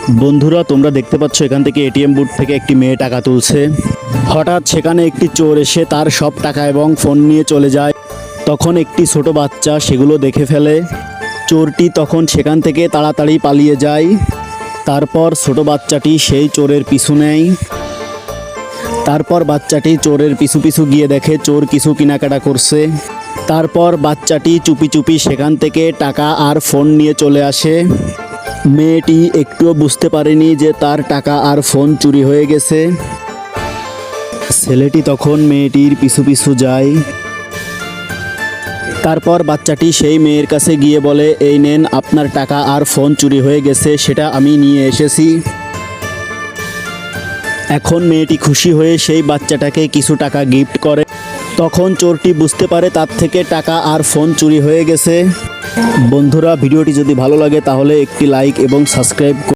বন্ধুরা, তোমরা দেখতে পাচ্ছ এখান থেকে এটিএম বুথ থেকে একটি মেয়ে টাকা তুলছে। হঠাৎ সেখানে একটি চোর এসে তার সব টাকা এবং ফোন নিয়ে চলে যায়। তখন একটি ছোট বাচ্চা সেগুলো দেখে ফেলে। চোরটি তখন সেখান থেকে তাড়াতাড়ি পালিয়ে যায়। তারপর ছোট বাচ্চাটি সেই চোরের পিছু নেয়। তারপর বাচ্চাটি চোরের পিছু পিছু গিয়ে দেখে চোর কিছু কেনাকাটা করছে। তারপর বাচ্চাটি চুপি চুপি সেখান থেকে টাকা আর ফোন নিয়ে চলে আসে। মেয়েটি একটুও বুঝতে পারেনি যে তার টাকা আর ফোন চুরি হয়ে গেছে। ছেলেটি তখন মেয়েটির পিছু পিছু যায়। তারপর বাচ্চাটি সেই মেয়ের কাছে গিয়ে বলে, এই নেন, আপনার টাকা আর ফোন চুরি হয়ে গেছে, সেটা আমি নিয়ে এসেছি। এখন মেয়েটি খুশি হয়ে সেই বাচ্চাটাকে কিছু টাকা গিফট করে। তখন চোরটি বুঝতে পারে তার থেকে টাকা আর ফোন চুরি হয়ে গেছে। বন্ধুরা, ভিডিওটি যদি ভালো লাগে তাহলে একটি লাইক এবং সাবস্ক্রাইব